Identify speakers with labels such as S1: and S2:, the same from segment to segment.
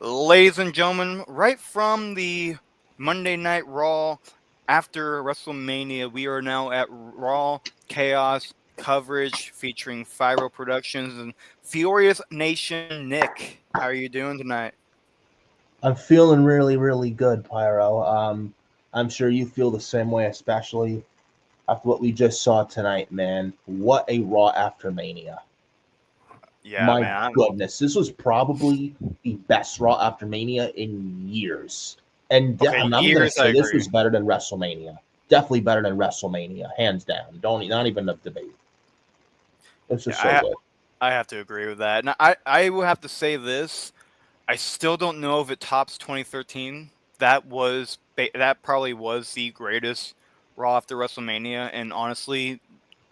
S1: Ladies and gentlemen, right from the Monday Night Raw after WrestleMania, we are now at Raw Chaos coverage featuring Phyro Productions and Furious Nation Nick. How are you doing tonight?
S2: I'm feeling really, really good, Pyro. I'm sure you feel the same way, especially after what we just saw tonight, man. What a Raw after Mania.
S1: Yeah,
S2: My
S1: man.
S2: goodness, this was probably the best Raw after Mania in years. And
S1: Okay,
S2: I'm going to
S1: years I
S2: say this
S1: agree.
S2: was better than WrestleMania. Definitely better than WrestleMania, hands down. Don't Not even a debate. It's just so
S1: Yeah,
S2: good.
S1: I have to agree with that. And I will have to say this. I still don't know if it tops 2013. That probably was the greatest Raw after WrestleMania, and honestly,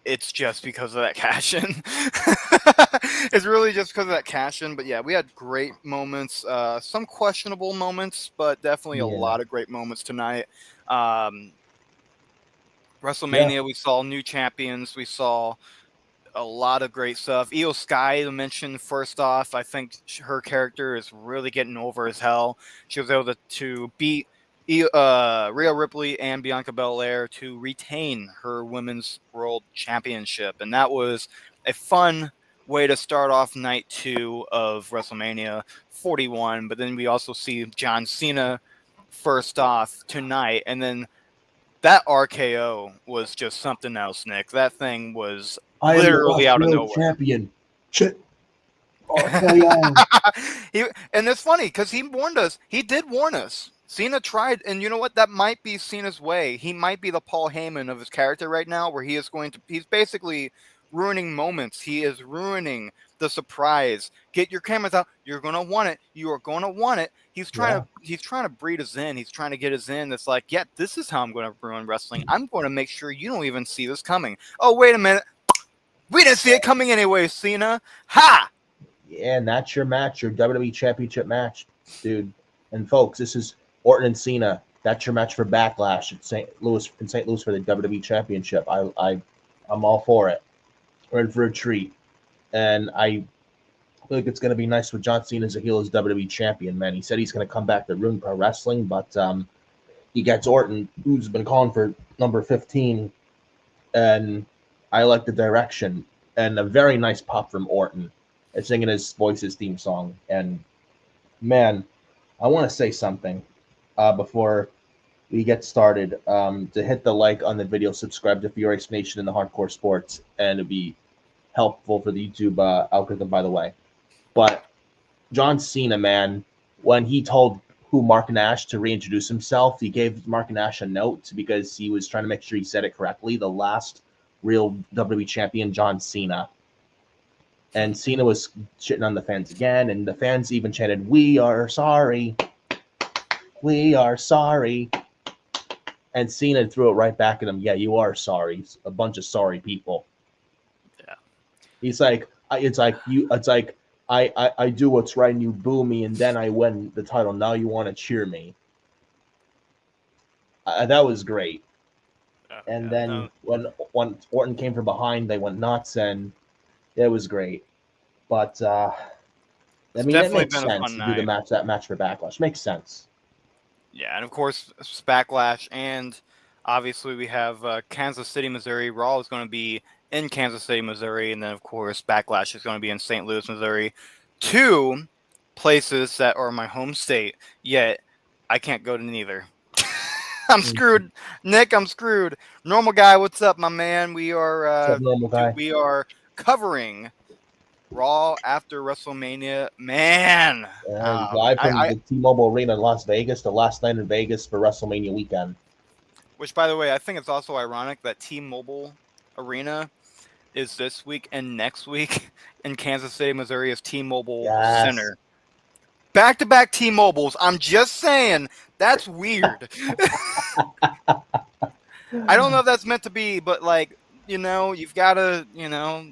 S1: it's just because of that cash in. It's really just because of that cash in. But yeah, we had great moments, some questionable moments, but definitely a
S2: Yeah.
S1: lot of great moments tonight. Um,
S2: Yeah.
S1: WrestleMania, we saw new champions. We saw a lot of great stuff. Io Sky, to mention first off, I think her character is really getting over as hell. She was able to beat Rhea Ripley and Bianca Belair to retain her Women's World Championship, and that was a fun way to start off night two of WrestleMania 41. But then we also see John Cena first off tonight, and then that RKO was just something else, Nick. That thing was
S2: I am the
S1: literally
S2: best
S1: out of
S2: world
S1: nowhere.
S2: champion. Ch- RKO.
S1: he and it's funny because he warned us. He did warn us. Cena tried, and you know what? That might be Cena's way. He might be the Paul Heyman of his character right now, where he is going to. He's basically ruining moments. He is ruining the surprise. Get your cameras out. You're gonna want it. You are gonna want it. He's trying
S2: Yeah.
S1: to. He's trying to breed us in. He's trying to get us in. That's like, yeah, this is how I'm going to ruin wrestling. I'm going to make sure you don't even see this coming. Oh, wait a minute. We didn't see it coming anyway, Cena. Ha!
S2: Yeah, and that's your match, your WWE Championship match, dude. And folks, this is Orton and Cena. That's your match for Backlash at St. Louis for the WWE Championship. I'm all for it. We're in for a treat, and I think it's going to be nice with John Cena as a heel as WWE Champion. Man, he said he's going to come back to ruin pro wrestling, but he gets Orton, who's been calling for number 15, and I like the direction and a very nice pop from Orton singing his voice's theme song. And man, I want to say something before we get started. To hit the like on the video, subscribe to Furious Nation and the Hardcore Sports, and it'd be helpful for the YouTube algorithm, by the way. But John Cena, man, when he told who Mark Nash to reintroduce himself, he gave Mark Nash a note because he was trying to make sure he said it correctly. The last real WWE champion, John Cena. And Cena was shitting on the fans again, and the fans even chanted, "We are sorry. We are sorry." And Cena threw it right back at him. Yeah, you are sorry. It's a bunch of sorry people.
S1: Yeah.
S2: He's like, it's like you. It's like I do what's right, and you boo me, and then I win the title. Now you want to cheer me. That was great. And
S1: Yeah.
S2: then
S1: No,
S2: when Orton came from behind, they went nuts, and it was great. But I
S1: it's
S2: mean, it
S1: definitely
S2: makes
S1: been a
S2: sense
S1: fun
S2: to do
S1: night.
S2: that match for Backlash. Makes sense.
S1: Yeah, and of course, Backlash, and obviously we have Kansas City, Missouri. Raw is going to be in Kansas City, Missouri, and then of course Backlash is going to be in St. Louis, Missouri. Two places that are my home state, yet I can't go to neither. I'm
S2: Mm-hmm.
S1: screwed, Nick. I'm screwed. Normal guy, what's up, my man?
S2: What's up, normal guy?
S1: We are covering Raw after WrestleMania. Man,
S2: Live from
S1: I
S2: the T-Mobile Arena in Las Vegas, the last night in Vegas for WrestleMania weekend.
S1: which by the way, I think it's also ironic that T-Mobile Arena is this week and next week in Kansas City, Missouri is T-Mobile
S2: Yes.
S1: Center. Back to back T-Mobiles. I'm just saying that's weird. I don't know if that's meant to be, but like, you've got to,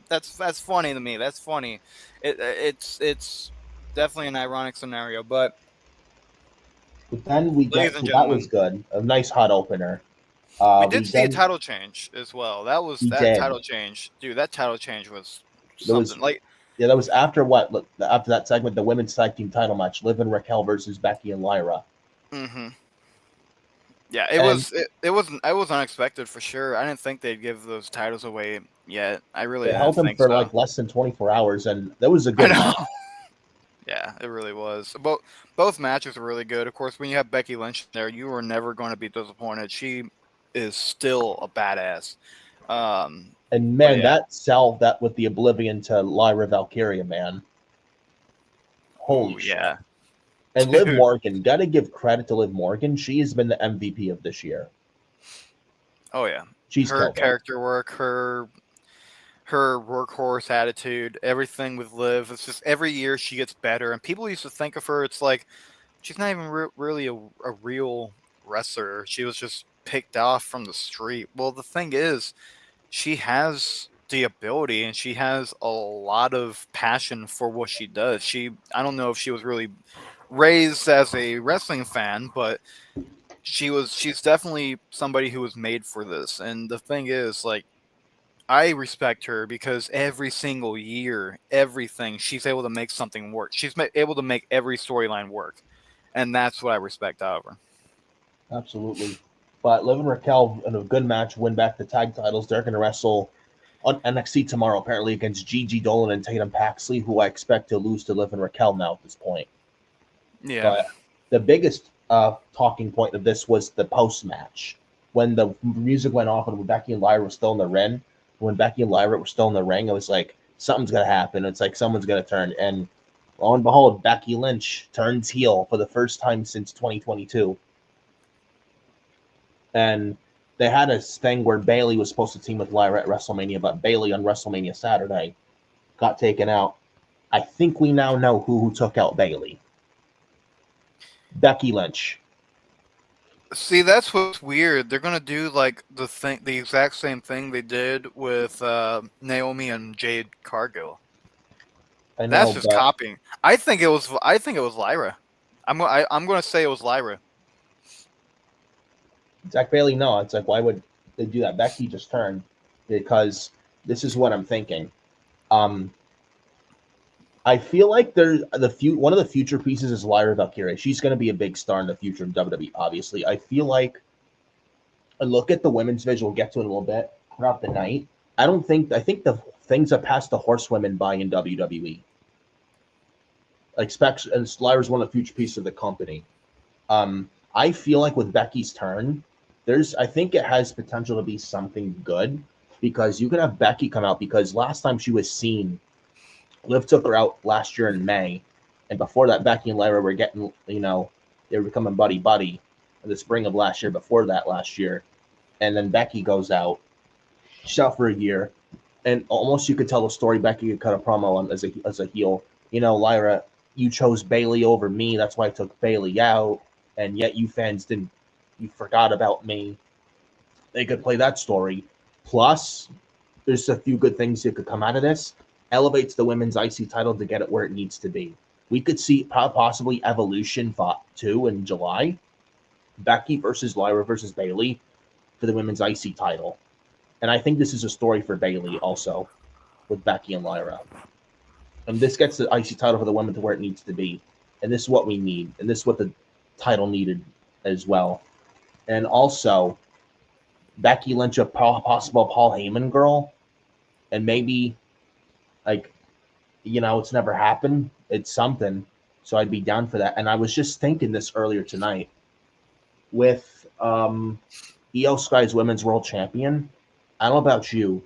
S1: that's funny to me. That's funny. It's definitely an ironic scenario, but
S2: But then we
S1: ladies
S2: get
S1: and
S2: to that was
S1: gentlemen,
S2: good. A nice hot opener.
S1: we
S2: We
S1: did see a
S2: then
S1: title change as well.
S2: we
S1: That
S2: did.
S1: title change, dude. That title change was
S2: There was
S1: something. Like
S2: Yeah, that was after what? Look, after that segment, the women's tag team title match: Liv and Raquel versus Becky and Lyra.
S1: Mm-hmm. Yeah,
S2: And
S1: it was unexpected for sure. I didn't think they'd give those titles away yet. I really
S2: it
S1: didn't
S2: held them
S1: think
S2: for
S1: so.
S2: like less than 24 hours, and that was a
S1: I
S2: good
S1: know.
S2: match.
S1: Yeah, it really was. Both matches were really good. Of course, when you have Becky Lynch there, you are never going to be disappointed. She is still a badass. Um,
S2: And
S1: but
S2: man,
S1: yeah,
S2: that sell that with the Oblivion to Lyra Valkyria, man, holy
S1: ooh
S2: shit!
S1: yeah,
S2: And Liv
S1: dude.
S2: Morgan, gotta give credit to Liv Morgan. She has been the MVP of this year.
S1: Oh yeah,
S2: She's
S1: her
S2: killed it.
S1: character work, her workhorse attitude, everything with Liv. It's just every year she gets better, and people used to think of her. It's like she's not even really a real wrestler. She was just picked off from the street. Well, the thing is, she has the ability and she has a lot of passion for what she does. I don't know if she was really raised as a wrestling fan, but she's definitely somebody who was made for this. And the thing is, like, I respect her because every single year, everything, she's able to make something work. Able to make every storyline work. And that's what I respect out of her.
S2: Absolutely. But Liv and Raquel in a good match win back the tag titles. They're going to wrestle on NXT tomorrow, apparently against Gigi Dolan and Tatum Paxley, who I expect to lose to Liv and Raquel now at this point.
S1: Yeah.
S2: But the biggest talking point of this was the post match when the music went off and when Becky and Lyra were still in the ring. When Becky and Lyra were still in the ring, it was like something's gonna happen. It's like someone's gonna turn, and lo and behold, Becky Lynch turns heel for the first time since 2022. And they had a thing where Bayley was supposed to team with Lyra at WrestleMania, but Bayley on WrestleMania Saturday got taken out. I think we now know who took out Bayley. Becky Lynch.
S1: See, that's what's weird. They're gonna do like the exact same thing they did with Naomi and Jade Cargill.
S2: I
S1: That's
S2: know,
S1: just
S2: but
S1: copying. I think it was Lyra. I'm gonna say it was Lyra.
S2: Zach Bailey, no. It's like, why would they do that? Becky just turned because this is what I'm thinking. Um, I feel like there's one of the future pieces is Lyra Valkyria. She's going to be a big star in the future of WWE. Obviously, I feel like a look at the women's division. We'll get to it in a little bit throughout the night. I think the things that passed the horsewomen by in WWE. Like Specs and Lyra's one of the future pieces of the company. I feel like with Becky's turn, I think it has potential to be something good because you can have Becky come out because last time she was seen, Liv took her out last year in May, and before that, Becky and Lyra were getting, they were becoming buddy buddy in the spring of last year. Before that, last year, and then Becky goes out, she's out for a year, and almost you could tell the story. Becky could cut a promo on as a heel. Lyra, you chose Bayley over me. That's why I took Bayley out, and yet you fans didn't. You forgot about me. They could play that story. Plus, there's a few good things that could come out of this. Elevates the women's IC title to get it where it needs to be. We could see possibly Evolution fought 2 in July. Becky versus Lyra versus Bayley for the women's IC title. And I think this is a story for Bayley also with Becky and Lyra. And this gets the IC title for the women to where it needs to be. And this is what we need. And this is what the title needed as well. And also, Becky Lynch, a possible Paul Heyman girl. And maybe, like, it's never happened. It's something. So I'd be down for that. And I was just thinking this earlier tonight with EO Sky's Women's World Champion. I don't know about you.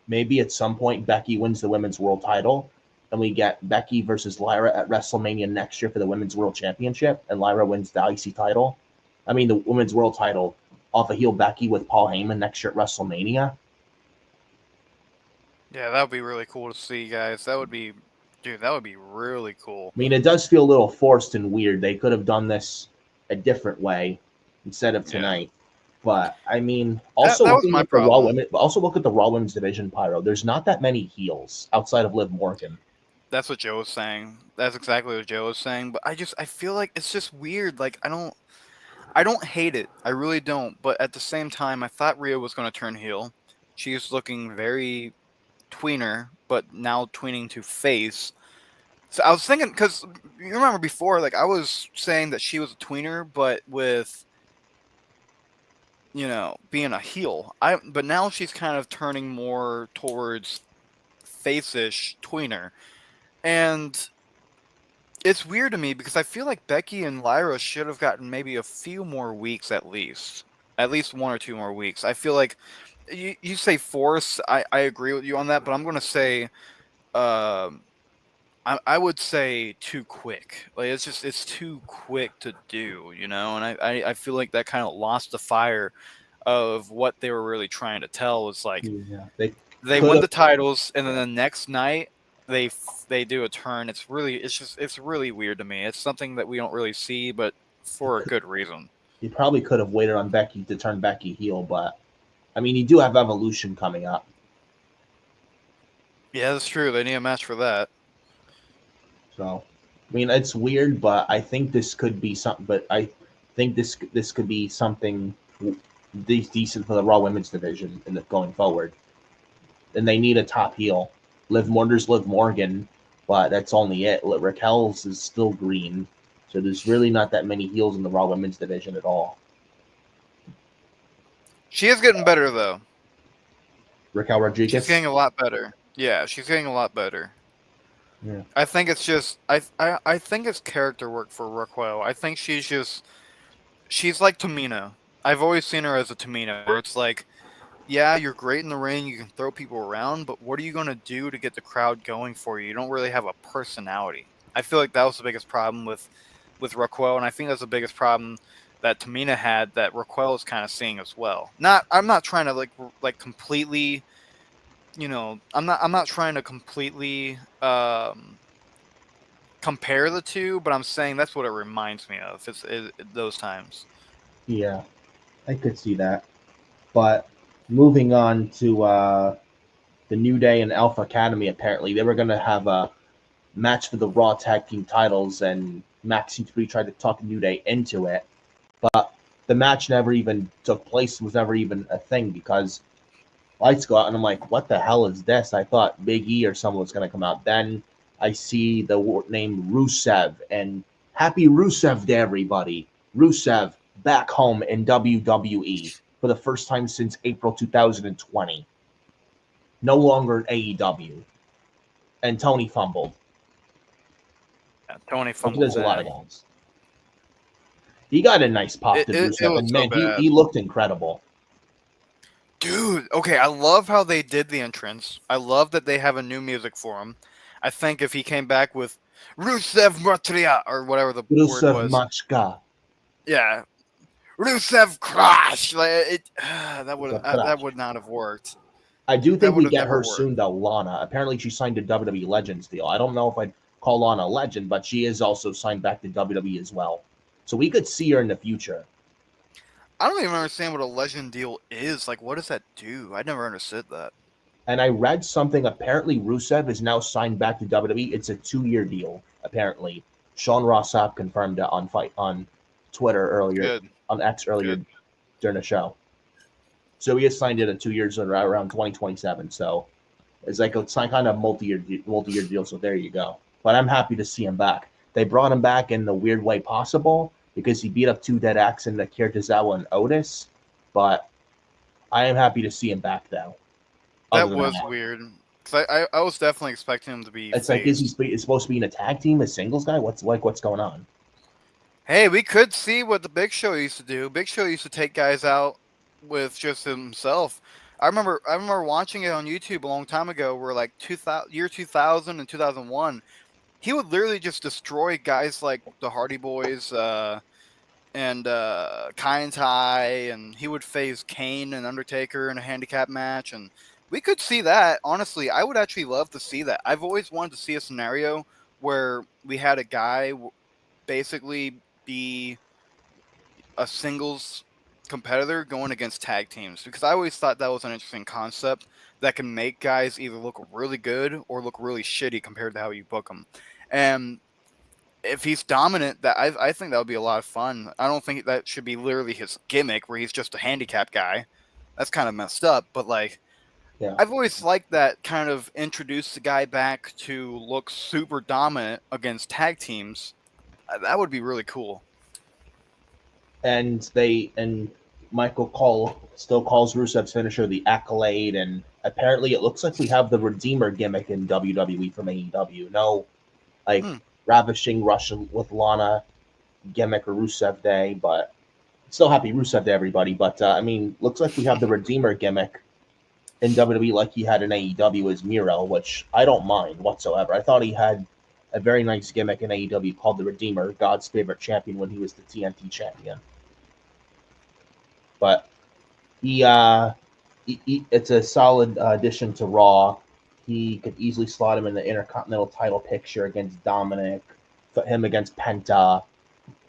S2: Maybe at some point Becky wins the Women's World title and we get Becky versus Lyra at WrestleMania next year for the Women's World Championship and Lyra wins the IC title. I mean, the Women's World title off a heel Becky with Paul Heyman next year at WrestleMania.
S1: Yeah, that would be really cool to see, guys. Dude, that would be really cool.
S2: I mean, it does feel a little forced and weird. They could have done this a different way instead of
S1: Yeah,
S2: tonight. But I mean,
S1: that was my problem.
S2: Also look at the Raw Women's Division, Pyro. There's not that many heels outside of Liv Morgan.
S1: That's what Joe was saying. That's exactly what Joe was saying. But I feel like it's just weird. Like I don't hate it. I really don't. But at the same time, I thought Rhea was going to turn heel. She's looking very tweener, but now tweening to face. So I was thinking, because you remember before, like I was saying that she was a tweener, but with being a heel. But now she's kind of turning more towards face-ish tweener, and it's weird to me because I feel like Becky and Lyra should have gotten maybe a few more weeks at least 1 or 2 more weeks. I feel like you say force, I agree with you on that, but I'm gonna say um I would say too quick. Like it's too quick to do, and I feel like that kind of lost the fire of what they were really trying to tell. Was like
S2: Yeah, they
S1: they
S2: could
S1: win
S2: have.
S1: the titles, and then the next night they do a turn. It's really weird to me. It's something that we don't really see, but for a good reason.
S2: You probably could have waited on Becky to turn Becky heel, but I mean, you do have Evolution coming up,
S1: Yeah, that's true. They need a match for that.
S2: so I mean, it's weird, but I think this could be something. But I think this could be something decent for the Raw Women's division in going forward. And they need a top heel. Liv Morgan's Liv Morgan, but that's only it. Raquel's is still green, so there's really not that many heels in the Raw Women's division at all.
S1: She is getting better though.
S2: Raquel
S1: She's
S2: Rodriguez.
S1: getting a lot better. Yeah, she's getting a lot better.
S2: Yeah.
S1: I think it's just I think it's character work for Raquel. I think she's like Tamina. I've always seen her as a Tamina, where it's like, yeah, you're great in the ring, you can throw people around, but what are you gonna do to get the crowd going for you? You don't really have a personality. I feel like that was the biggest problem with Raquel, and I think that's the biggest problem that Tamina had that Raquel is kind of seeing as well. I'm not trying to like completely, I'm not trying to completely compare the two, but I'm saying that's what it reminds me of. It's those times.
S2: Yeah, I could see that. But moving on to the New Day and Alpha Academy, apparently they were going to have a match for the Raw Tag Team titles, and Max seems to be trying to talk New Day into it. But the match never even took place, was never even a thing because lights go out, and I'm like, what the hell is this? I thought Big E or someone was going to come out. Then I see the name Rusev, and happy Rusev Day, everybody. Rusev back home in WWE for the first time since April 2020. No longer in AEW. And Tony fumbled.
S1: Yeah, Tony
S2: Which
S1: fumbled
S2: there's a lot of
S1: bad.
S2: guys. He got a nice pop
S1: It,
S2: to
S1: it, it
S2: Rusev,
S1: was
S2: and
S1: so
S2: man,
S1: bad.
S2: he looked incredible.
S1: Dude, okay, I love how they did the entrance. I love that they have a new music for him. I think if he came back with Rusev Matria or whatever the word
S2: Rusev
S1: was,
S2: Machka.
S1: yeah, Rusev Crash, like that
S2: Crash.
S1: would not have worked.
S2: I do
S1: That
S2: think
S1: would
S2: we
S1: have
S2: get
S1: never
S2: her
S1: worked.
S2: soon, though. Lana. Apparently, she signed a WWE Legends deal. I don't know if I'd call Lana a legend, but she is also signed back to WWE as well. So we could see her in the future.
S1: I don't even understand what a legend deal is. Like, what does that do? I never understood that.
S2: And I read something. Apparently, Rusev is now signed back to WWE. It's a 2-year deal. Apparently, Sean Ross Sapp confirmed it on Twitter earlier,
S1: Good,
S2: on X earlier
S1: good.
S2: during the show. So he has signed it at 2 years around 2027. So it's like it's like kind of multi-year deal. So there you go. But I'm happy to see him back. They brought him back in the weird way possible because he beat up two dead acts in the Kirtazawa and Otis. But I am happy to see him back though. Other
S1: That
S2: than
S1: was
S2: that,
S1: weird. Cause I was definitely expecting him to be
S2: it's like is
S1: face.
S2: is supposed to be in a tag team, a singles guy? What's going on?
S1: Hey, we could see what the Big Show used to do. Big Show used to take guys out with just himself. I remember watching it on YouTube a long time ago where like 2000 and 2001, he would literally just destroy guys like the Hardy Boys and Kai and Tai, and he would face Kane and Undertaker in a handicap match, and we could see that. Honestly, I would actually love to see that. I've always wanted to see a scenario where we had a guy basically be a singles competitor going against tag teams, because I always thought that was an interesting concept that can make guys either look really good or look really shitty compared to how you book them. And if he's dominant, that I think that would be a lot of fun. I don't think that should be literally his gimmick where he's just a handicap guy. That's kind of messed up. But like,
S2: Yeah.
S1: I've always liked that kind of introduce the guy back to look super dominant against tag teams. That would be really cool.
S2: And Michael Cole still calls Rusev's finisher the Accolade, and apparently it looks like we have the Redeemer gimmick in WWE from AEW. No, like
S1: Hmm.
S2: ravishing Russian with Lana gimmick or Rusev Day, but still happy Rusev Day, everybody. But I mean, looks like we have the Redeemer gimmick in WWE like he had in AEW as Miro, which I don't mind whatsoever. I thought he had a very nice gimmick in AEW called the Redeemer, God's favorite champion when he was the TNT champion. But it's a solid addition to Raw. He could easily slot him in the Intercontinental title picture against Dominic, put him against Penta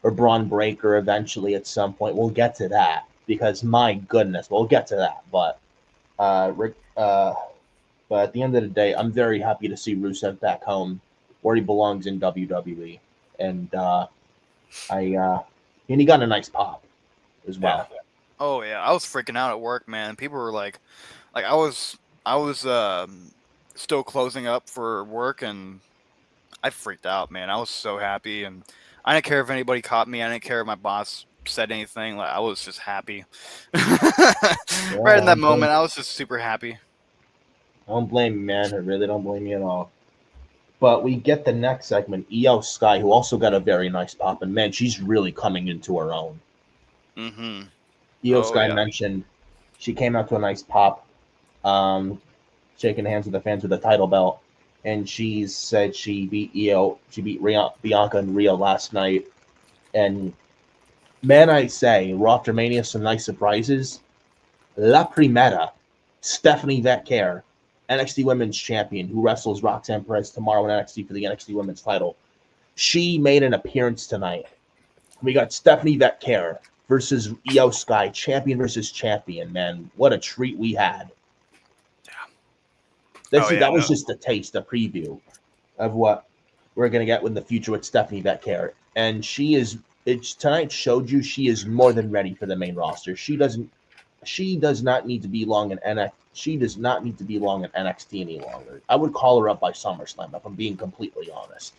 S2: or Braun Breaker eventually at some point. We'll get to that because my goodness, we'll get to that. Uh, uh, but at the end of the day, I'm very happy to see Rusev back home where he belongs in WWE, and and he got a nice pop as
S1: Yeah.
S2: well.
S1: Oh yeah, I was freaking out at work, man. People were like I was still closing up for work, and I freaked out, man. I was so happy, and I didn't care if anybody caught me. I didn't care if my boss said anything. Like I was just happy.
S2: Yeah,
S1: Right in that moment, I was just super happy.
S2: I don't blame you, man. I really don't blame you at all. But we get the next segment, Io Sky, who also got a very nice pop, and man, she's really coming into her own.
S1: Mm-hmm.
S2: Io
S1: Oh
S2: Sky
S1: yeah.
S2: mentioned she came out to a nice pop, um, shaking hands with the fans with the title belt, and she said she beat Bianca and Rio last night. And man, I say, Raw after Mania, some nice surprises. La Primera, Stephanie Vecchia, NXT Women's Champion, who wrestles Roxanne Perez tomorrow in NXT for the NXT Women's title. She made an appearance tonight. We got Stephanie Vecchia versus Io Sky, champion versus champion. Man, what a treat we had!
S1: Oh yeah.
S2: That was
S1: No.
S2: just a taste, a preview of what we're gonna get in the future with Stephanie Vecchia, and she is. It's tonight showed you she is more than ready for the main roster. She doesn't. She does not need to be long in NXT. She does not need to be long in NXT any longer. I would call her up by SummerSlam if I'm being completely honest.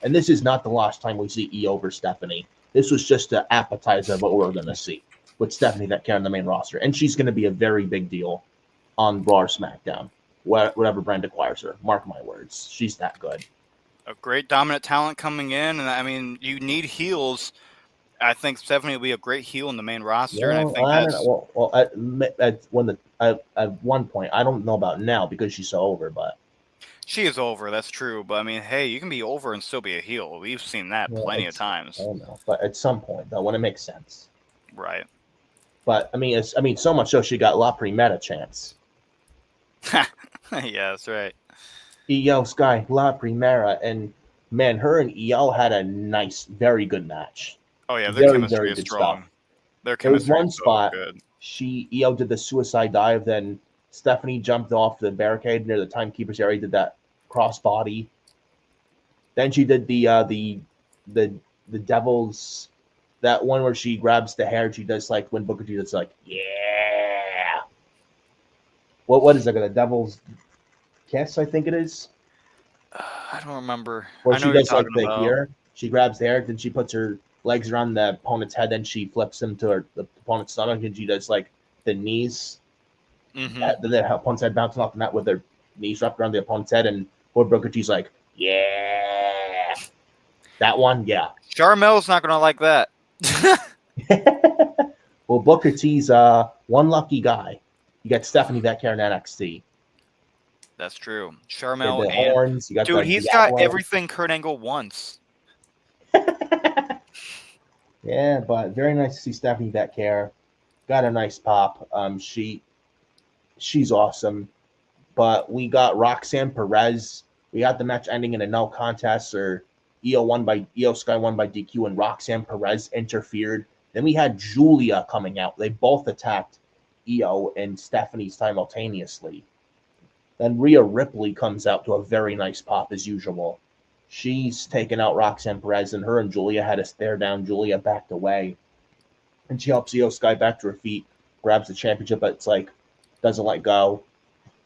S2: And this is not the last time we see E over Stephanie. This was just an appetizer of what we're going to see with Stephanie that carrying the main roster, and she's going to be a very big deal on Raw or SmackDown, whatever brand acquires her. Mark my words, she's that good.
S1: A great dominant talent coming in, and I mean, you need heels. I think Stephanie will be a great heel in the main roster, and I
S2: Well,
S1: think
S2: I don't
S1: that's
S2: know. Well, at one point, I don't know about now because she's so over, but
S1: she is over. That's true, but I mean, hey, you can be over and still be a heel. We've seen that
S2: well,
S1: plenty of
S2: I
S1: times,
S2: don't know. But at some point, though, when it makes sense.
S1: right?
S2: But I mean, so much so she got La Primera chance.
S1: Yeah, that's right.
S2: Io Sky, La Primera, and man, her and Io had a nice, very good match.
S1: Oh yeah, their
S2: Very,
S1: chemistry
S2: very
S1: is
S2: good stuff.
S1: strong. Their
S2: There was
S1: chemistry
S2: one
S1: is so
S2: spot
S1: good.
S2: Io did the suicide dive, then Stephanie jumped off the barricade near the timekeeper's area, did that crossbody. Then she did the the devil's that one where she grabs the hair. She does like when Booker T does like yeah. What is it? The devil's kiss, I think it is.
S1: I don't remember.
S2: Where
S1: I know
S2: she
S1: what you're
S2: does like
S1: talking
S2: the
S1: about.
S2: here. She grabs the hair, then she puts her legs around the opponent's head, then she flips him to the opponent's stomach, and she does like the knees.
S1: Mm-hmm.
S2: The opponent's head bouncing off the mat with their knees wrapped around the opponent's head, and poor Booker T's like, yeah, that one, yeah.
S1: Charmel's not gonna like that.
S2: Well, Booker T's one lucky guy. You got Stephanie back here in NXT.
S1: That's true.
S2: You got
S1: Charmel
S2: the
S1: and
S2: horns. You got
S1: dude,
S2: the
S1: he's got
S2: Accolade.
S1: everything Kurt Angle wants.
S2: Yeah, but very nice to see Stephanie back here. Got a nice pop. She's awesome. But we got Roxanne Perez. We got the match ending in a no contest, or Io Sky won by DQ, and Roxanne Perez interfered. Then we had Julia coming out. They both attacked Io and Stephanie simultaneously. Then Rhea Ripley comes out to a very nice pop as usual. She's taken out Roxanne Perez, and her and Julia had a stare down. Julia backed away, and she helps Io Sky back to her feet, grabs the championship, but it's like doesn't let go.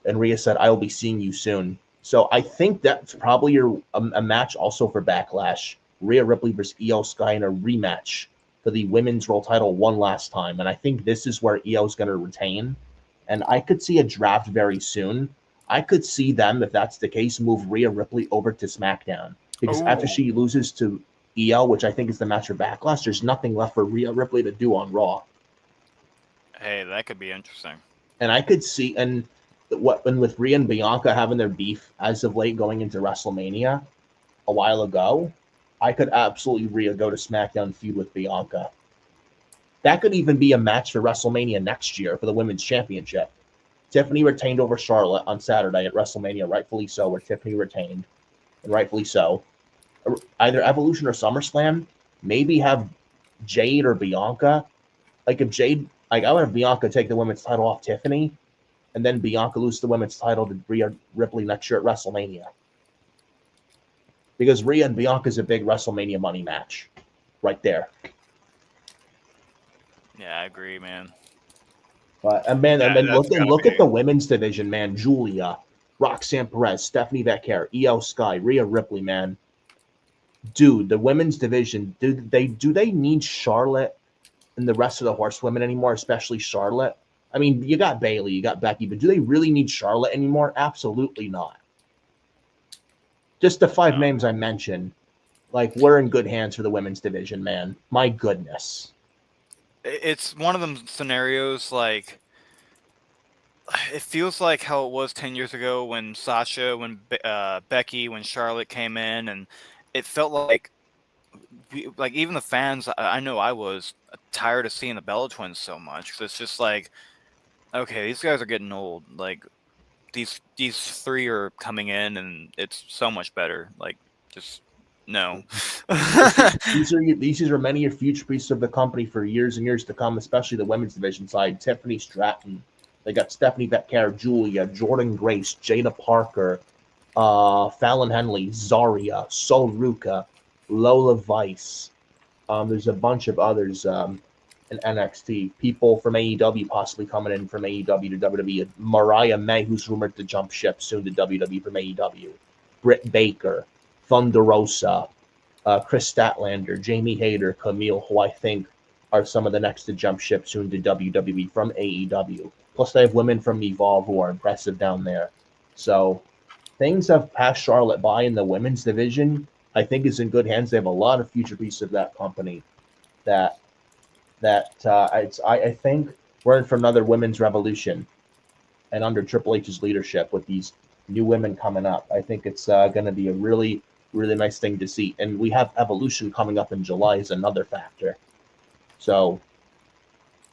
S2: and Rhea said, "I will be seeing you soon." So I think that's probably a match also for Backlash. Rhea Ripley versus Io Sky in a rematch for the women's world title one last time, and I think this is where Io's going to retain. And I could see a draft very soon. I could see them, if that's the case, move Rhea Ripley over to SmackDown because after
S1: Oh,
S2: she loses to Io, which I think is the match for Backlash, there's nothing left for Rhea Ripley to do on Raw.
S1: hey, that could be interesting.
S2: And I could see, and with Rhea and Bianca having their beef as of late going into WrestleMania a while ago, I could absolutely Rhea go to SmackDown feud with Bianca. That could even be a match for WrestleMania next year for the Women's Championship. Tiffany retained over Charlotte on Saturday at WrestleMania, rightfully so, where Tiffany retained, and rightfully so. Either Evolution or SummerSlam, maybe have Jade or Bianca. Like if Jade, like I would have Bianca take the women's title off Tiffany, and then Bianca lose the women's title to Rhea Ripley next year at WrestleMania. Because Rhea and Bianca is a big WrestleMania money match, right there.
S1: Yeah, I agree, man.
S2: But and man, and then
S1: That's gotta
S2: look at
S1: be.
S2: the women's division, man. Julia, Roxanne Perez, Stephanie Becker, Io Sky, Rhea Ripley, man. Dude, the women's division, do they need Charlotte and the rest of the horsewomen anymore, especially Charlotte? I mean, you got Bayley, you got Becky, but do they really need Charlotte anymore? Absolutely not. Just the five
S1: No.
S2: names I mentioned, like we're in good hands for the women's division, man. My goodness.
S1: It's one of them scenarios like it feels like how it was 10 years ago when Sasha, when Becky, when Charlotte came in, and it felt like like even the fans. I know I was tired of seeing the Bella Twins so much because it's just like, okay, these guys are getting old. Like these three are coming in, and it's so much better. Like just no.
S2: These are many of future pieces of the company for years and years to come, especially the women's division side. Tiffany Stratton, they got Stephanie Becker, Julia, Jordan Grace, Jada Parker, Fallon Henley, Zaria, Sol Ruka, Lola Vice. There's a bunch of others in NXT. People from AEW possibly coming in from AEW to WWE. Mariah May, who's rumored to jump ship soon to WWE from AEW. Britt Baker, Thunder Rosa, Chris Statlander, Jamie Hayter, Camille, who I think are some of the next to jump ship soon to WWE from AEW. Plus, they have women from Evolve who are impressive down there. So things have passed Charlotte by in the women's division. I think is in good hands. They have a lot of future pieces of that company. I think we're in for another women's revolution, and under Triple H's leadership with these new women coming up, I think it's going to be a really nice thing to see. And we have Evolution coming up in July is another factor. So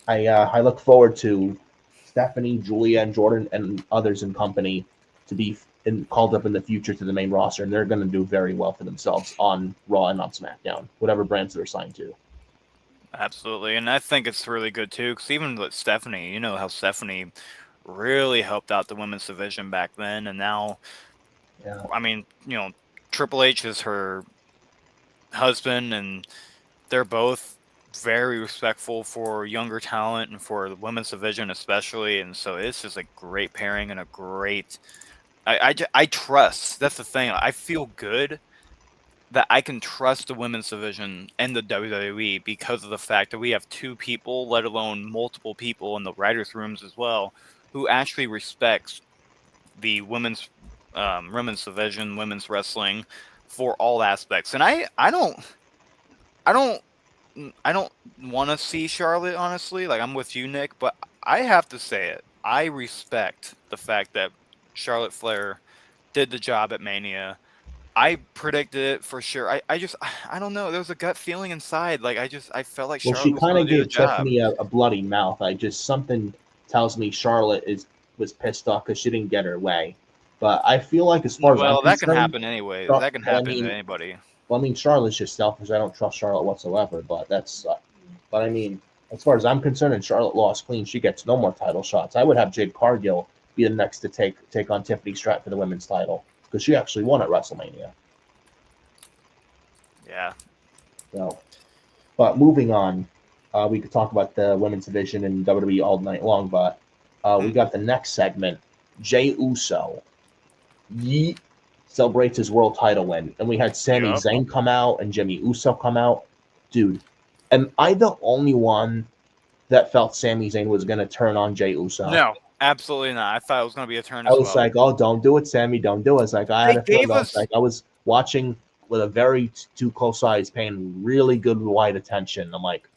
S2: I look forward to Stephanie, Julia, and Jordan and others in company to be called up in the future to the main roster, and they're going to do very well for themselves on Raw and on SmackDown, whatever brands they're signed to.
S1: Absolutely, and I think it's really good too, because even with Stephanie, you know how Stephanie really helped out the women's division back then, and now,
S2: Yeah.
S1: I mean, Triple H is her husband, and they're both very respectful for younger talent and for the women's division especially, and so it's just a great pairing and a great. I trust. That's the thing. I feel good that I can trust the women's division and the WWE because of the fact that we have two people, let alone multiple people in the writers' rooms as well, who actually respects the women's division, women's wrestling, for all aspects. And I don't want to see Charlotte, honestly. Like I'm with you, Nick, but I have to say it. I respect the fact that Charlotte Flair did the job at Mania. I predicted it for sure. I don't know. There was a gut feeling inside. Like I felt like
S2: Well,
S1: Charlotte
S2: she
S1: was
S2: kind
S1: going
S2: of
S1: to do the
S2: gave
S1: job.
S2: Tiffany a bloody mouth. Something tells me Charlotte was pissed off because she didn't get her way. But I feel like, as far as I'm
S1: Well, that can
S2: concerned,
S1: happen anyway.
S2: Char-
S1: That can
S2: well, I
S1: happen to
S2: mean,
S1: anybody.
S2: Charlotte's just selfish. I don't trust Charlotte whatsoever. But I mean, as far as I'm concerned, and Charlotte lost clean, she gets no more title shots. I would have Jade Cargill be the next to take on Tiffany Stratton for the women's title because she actually won at WrestleMania.
S1: Yeah.
S2: So, but moving on, we could talk about the women's division in WWE all night long. But we got the next segment Jey Uso yeet, celebrates his world title win, and we had Sami
S1: Yup.
S2: Zayn come out and Jimmy Uso come out. Dude, am I the only one that felt Sami Zayn was going to turn on Jey Uso?
S1: No, absolutely not. I thought it was going to be a turn
S2: I
S1: as
S2: was
S1: well.
S2: like, oh, don't do it, Sammy, don't do it. It's like I had
S1: They
S2: a feeling.
S1: gave
S2: I was
S1: us
S2: like, I was watching with a very too close eyes, paying really good wide attention. I'm like,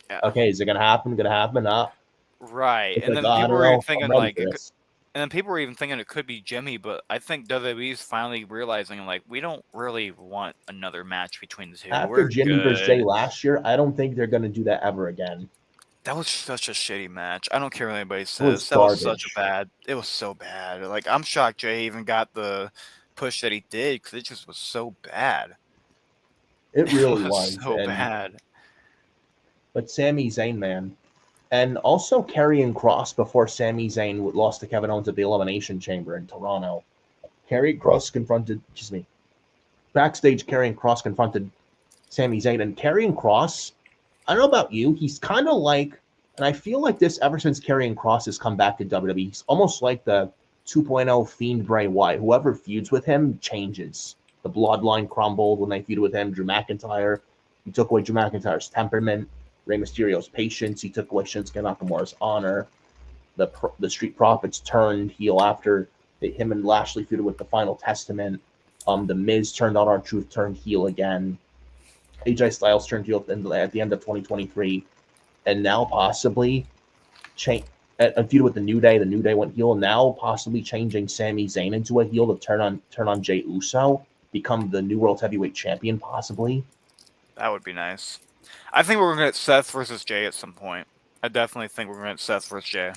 S1: yeah,
S2: okay, is it gonna happen? Gonna happen?
S1: right,
S2: It's
S1: and
S2: like,
S1: then
S2: I
S1: people
S2: don't
S1: were even
S2: know if I'm
S1: thinking
S2: ready
S1: like,
S2: for this.
S1: and then people were even thinking it could be Jimmy, but I think WWE's finally realizing like we don't really want another match between the two.
S2: After
S1: We're
S2: Jimmy versus Jay
S1: good.
S2: last year, I don't think they're gonna do that ever again.
S1: That was such a shitty match. I don't care what anybody
S2: It was
S1: says. That was such a
S2: garbage.
S1: bad. It was so bad. Like I'm shocked Jay even got the push that he did because it just was so bad.
S2: It
S1: It
S2: really
S1: was
S2: was.
S1: so bad.
S2: But Sami Zayn, man, and also Karrion Cross before Sami Zayn lost to Kevin Owens at the Elimination Chamber in Toronto. Karrion Cross confronted, excuse me, backstage. Karrion Cross confronted Sami Zayn, and Karrion Cross, I don't know about you, he's kind of like, and I feel like this ever since Karrion Cross has come back to WWE, he's almost like the 2.0 Fiend Bray Wyatt. Whoever feuds with him changes. The bloodline crumbled when they feuded with him. Drew McIntyre, he took away Drew McIntyre's temperament. Rey Mysterio's patience, he took away Shinsuke Nakamura's honor. The Street Profits turned heel after him and Lashley feuded with the Final Testament. The Miz turned on R-Truth, turned heel again. AJ Styles turned heel at the end of 2023, and now possibly change a feud with the New Day. The New Day went heel, and now possibly changing Sami Zayn into a heel to turn on Jey Uso, become the new World Heavyweight Champion, possibly.
S1: That would be nice. I think we're gonna get Seth versus Jay at some point. I definitely think we're gonna get Seth versus Jay.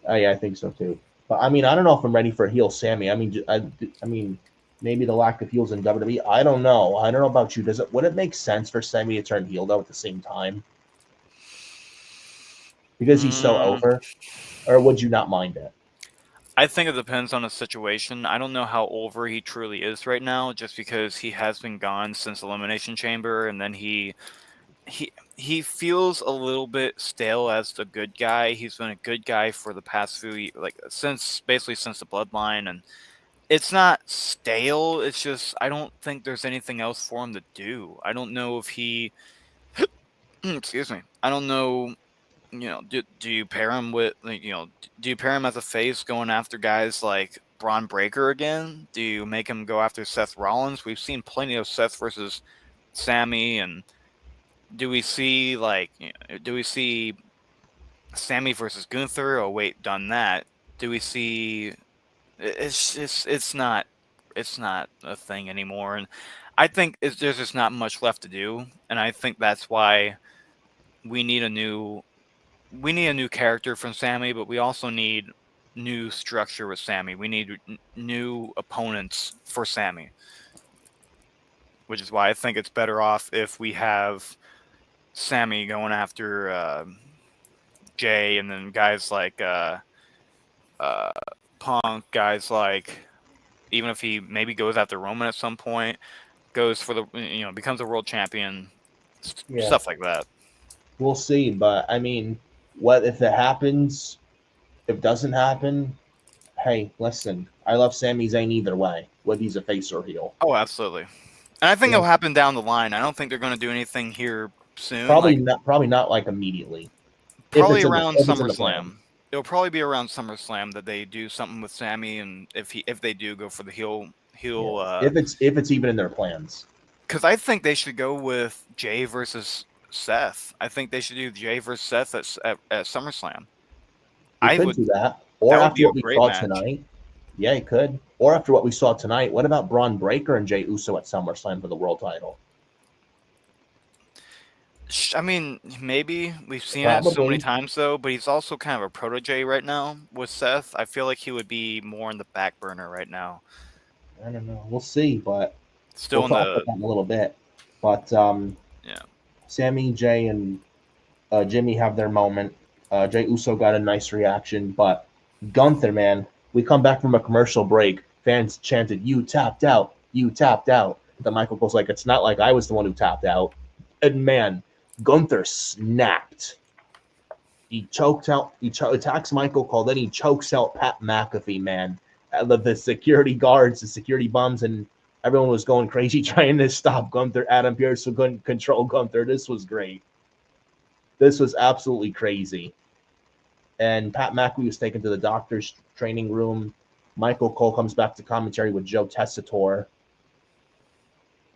S2: Yeah, I think so too. But I mean, I don't know if I'm ready for a heel Sammy. I mean, maybe the lack of heels in WWE. I don't know. I don't know about you. Would it make sense for Sammy to turn heel though at the same time because he's so
S1: Mm,
S2: over, or would you not mind it?
S1: I think it depends on the situation. I don't know how over he truly is right now, just because he has been gone since Elimination Chamber, and then he feels a little bit stale as the good guy. He's been a good guy for the past since basically since the Bloodline, and it's not stale. It's just I don't think there's anything else for him to do. I don't know if he excuse me. I don't know. Do you pair him with do you pair him as a face going after guys like Braun Breaker again? Do you make him go after Seth Rollins? We've seen plenty of Seth versus Sammy, and do we see do we see Sammy versus Gunther? Oh wait, done that. Do we see? It's just it's not a thing anymore, and I think there's just not much left to do, and I think that's why we need a new character from Sammy, but we also need new structure with Sammy. We need new opponents for Sammy, which is why I think it's better off if we have Sammy going after Jay, and then guys like Punk, guys like even if he maybe goes after Roman at some point, goes for the becomes a world champion,
S2: Yeah,
S1: stuff like that.
S2: we'll see. But I mean, what if it happens? If it doesn't happen, hey, listen, I love Sami Zayn either way, whether he's a face or heel.
S1: Oh, absolutely. And I think
S2: You know,
S1: it'll happen down the line. I don't think they're going to do anything here soon.
S2: probably
S1: Like
S2: not. Probably not like immediately.
S1: probably around
S2: If it's in the plan.
S1: SummerSlam. It'll probably be around SummerSlam that they do something with Sammy, and if they do go for the heel,
S2: Yeah. If it's even in their plans.
S1: because I think they should go with Jay versus Seth. I think they should do Jay versus Seth at SummerSlam.
S2: He
S1: I
S2: could
S1: would.
S2: do that.
S1: That
S2: Or
S1: would
S2: after
S1: be a
S2: what we
S1: great
S2: saw
S1: match.
S2: tonight. Yeah, he could. Or after what we saw tonight, what about Braun Breaker and Jey Uso at SummerSlam for the world title?
S1: I mean, maybe we've seen it so many
S2: Probably.
S1: times though, but he's also kind of a protege right now with Seth. I feel like he would be more in the back burner right now.
S2: I don't know. We'll see, but we'll
S1: Still in
S2: talk
S1: the
S2: about that in a little bit. But
S1: yeah.
S2: Sammy, Jay, and Jimmy have their moment. Jey Uso got a nice reaction, but Gunther, man, we come back from a commercial break. Fans chanted, "You tapped out! You tapped out!" The Michael goes like, "It's not like I was the one who tapped out." And man, Gunther snapped. He chokes out. Attacks Michael Cole. Then he chokes out Pat McAfee. Man, the security guards, the security bums, and everyone was going crazy trying to stop Gunther. Adam Pearce couldn't control Gunther. This was great. This was absolutely crazy. And Pat McAfee was taken to the doctor's training room. Michael Cole comes back to commentary with Joe Tessitore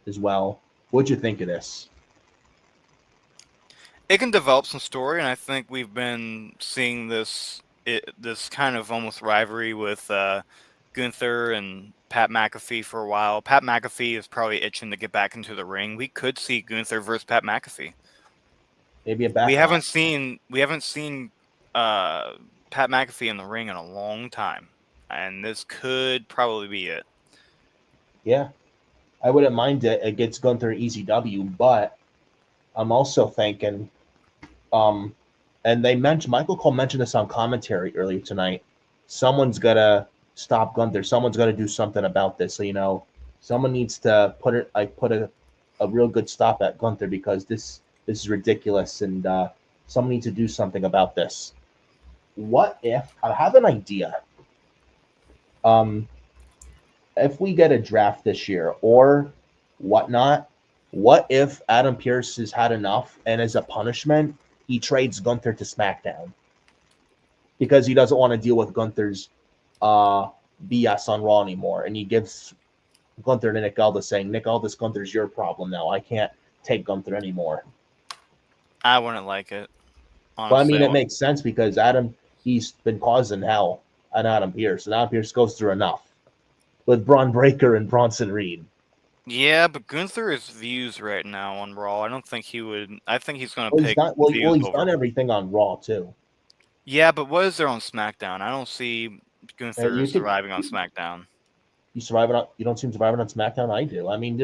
S2: as well. What'd you think of this?
S1: It can develop some story, and I think we've been seeing this kind of almost rivalry with Gunther and Pat McAfee for a while. Pat McAfee is probably itching to get back into the ring. We could see Gunther versus Pat McAfee.
S2: Maybe a backlash.
S1: We haven't seen Pat McAfee in the ring in a long time, and this could probably be it.
S2: Yeah, I wouldn't mind it against Gunther ECW, but I'm also thinking, and they mentioned Michael Cole mentioned this on commentary earlier tonight. Someone's gotta stop Gunther. Someone's gotta do something about this. So someone needs to put a real good stop at Gunther because this is ridiculous, and someone needs to do something about this. What if I have an idea? If we get a draft this year or whatnot, what if Adam Pearce has had enough and as a punishment, he trades Gunther to SmackDown? Because he doesn't want to deal with Gunther's BS on Raw anymore. And he gives Gunther to Nick Aldis saying, Nick Aldis, Gunther's your problem now. I can't take Gunther anymore.
S1: I wouldn't like it.
S2: Honestly. But I mean, it makes sense because he's been causing hell on Adam Pearce. And Adam Pearce goes through enough with Braun Breaker and Bronson Reed.
S1: Yeah, but Gunther is views right now on Raw. I don't think he would. I think he's going to pick.
S2: He's done everything on Raw too.
S1: Yeah, but what is there on SmackDown? I don't see Gunther surviving on SmackDown.
S2: You don't see him surviving on SmackDown. I do. I mean,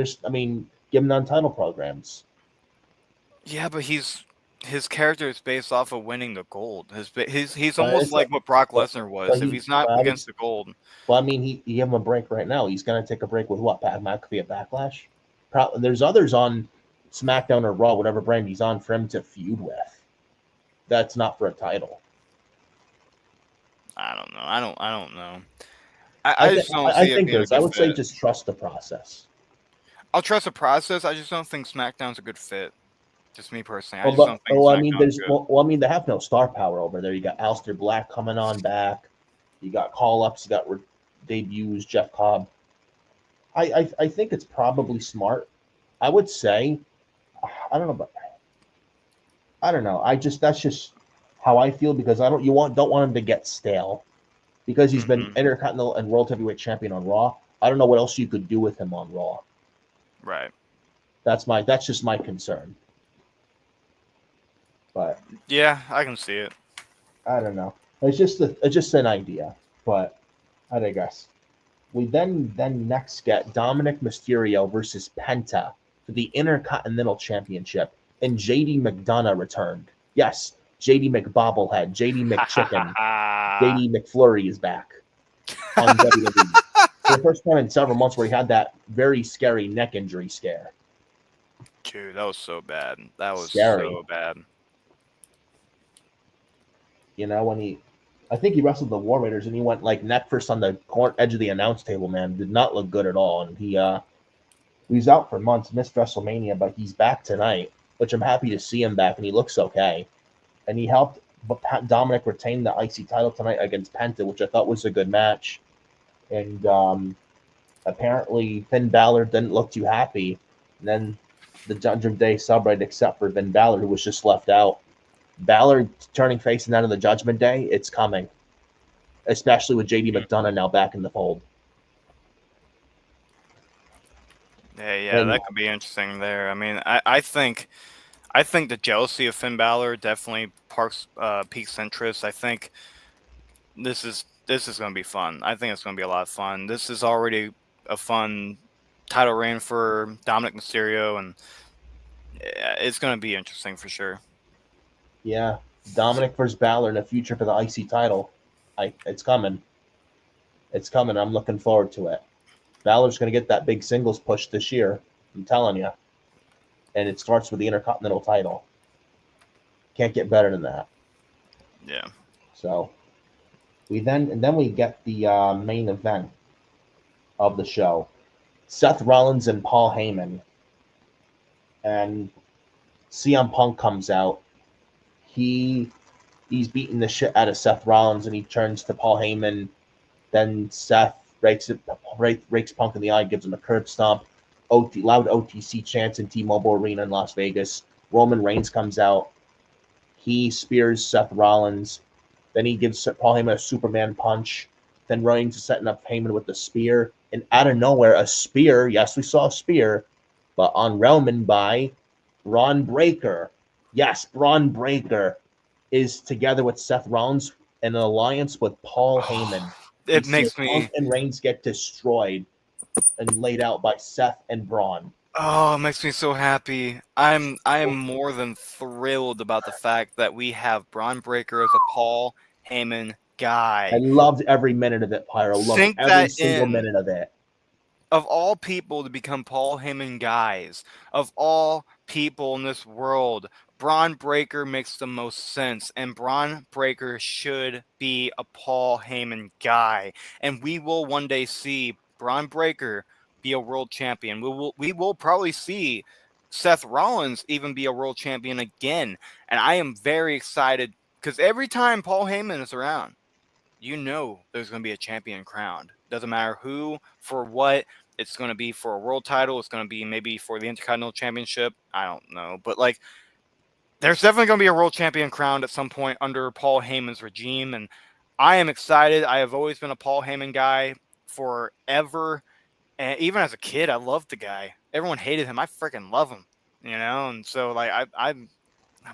S2: give him non-title programs.
S1: Yeah, but his character is based off of winning the gold. He's almost like what Brock Lesnar was. If he's not against the gold.
S2: Well, I mean, he gave him a break right now. He's going to take a break with what? Pat McAfee at Backlash? There's others on SmackDown or Raw, whatever brand he's on, for him to feud with. That's not for a title.
S1: I don't know. I don't know. I think
S2: there's. I would say just trust the process.
S1: I'll trust the process. I just don't think SmackDown's a good fit. Just me personally. I just don't think
S2: I mean, they have no star power over there. You got Aleister Black coming on back. You got call-ups. You got debuts, Jeff Cobb. I think it's probably smart. I would say, I don't know. That's just how I feel because don't want him to get stale because he's been Intercontinental and World Heavyweight Champion on Raw. I don't know what else you could do with him on Raw.
S1: Right.
S2: That's just my concern. But
S1: yeah, I can see it.
S2: I don't know. It's just an idea, but I digress. We then next get Dominic Mysterio versus Penta for the Intercontinental Championship, and JD McDonough returned. Yes, JD McBobblehead, JD McChicken, JD McFlurry is back on WWE for the first time in several months, where he had that very scary neck injury scare.
S1: Dude, that was so bad. That was
S2: scary.
S1: So bad.
S2: I think he wrestled the War Raiders and he went like neck first on the edge of the announce table, man. Did not look good at all. And he was out for months, missed WrestleMania, but he's back tonight, which I'm happy to see him back, and he looks okay. And he helped Dominic retain the IC title tonight against Penta, which I thought was a good match. And apparently Finn Balor didn't look too happy. And then the Judgment Day subreddit, except for Finn Balor, who was just left out. Balor turning face in that of the Judgment Day, it's coming. Especially with JD McDonough now back in the fold.
S1: Yeah, that could be interesting there. I mean, I think the jealousy of Finn Balor definitely piques interest. I think this is going to be fun. I think it's going to be a lot of fun. This is already a fun title reign for Dominic Mysterio, and it's going to be interesting for sure.
S2: Yeah, Dominic versus Balor in the future for the IC title. It's coming. It's coming. I'm looking forward to it. Balor's going to get that big singles push this year. I'm telling you. And it starts with the Intercontinental title. Can't get better than that.
S1: Yeah.
S2: So we get the main event of the show: Seth Rollins and Paul Heyman, and CM Punk comes out. He's beating the shit out of Seth Rollins, and he turns to Paul Heyman. Then Seth rakes Punk in the eye, gives him a curb stomp. Loud OTC chants in T-Mobile Arena in Las Vegas. Roman Reigns comes out. He spears Seth Rollins. Then he gives Paul Heyman a Superman punch. Then Reigns is setting up Heyman with the spear. And out of nowhere, a spear. Yes, we saw a spear, but on Roman by Braun Breaker. Yes, Braun Breaker is together with Seth Rollins in an alliance with Paul Heyman. We
S1: It
S2: see
S1: makes
S2: Punk
S1: me.
S2: and Reigns get destroyed and laid out by Seth and Braun.
S1: Oh, it makes me so happy. I am more than thrilled about the fact that we have Braun Breaker as a Paul Heyman
S2: I
S1: guy.
S2: loved every minute of it, Pyro. Loved
S1: Sink
S2: every
S1: that
S2: single
S1: in.
S2: minute of it.
S1: Of all people to become Paul Heyman guys, of all people in this world, Braun Breaker makes the most sense, and Braun Breaker should be a Paul Heyman guy. And we will one day see Braun Breaker be a world champion. We will probably see Seth Rollins even be a world champion again. And I am very excited because every time Paul Heyman is around, you know there's going to be a champion crowned. Doesn't matter who, for what. It's going to be for a world title. It's going to be maybe for the Intercontinental Championship. I don't know. But, like, there's definitely going to be a world champion crowned at some point under Paul Heyman's regime. And I am excited. I have always been a Paul Heyman guy forever. And even as a kid, I loved the guy. Everyone hated him. I freaking love him. And so, like, I'm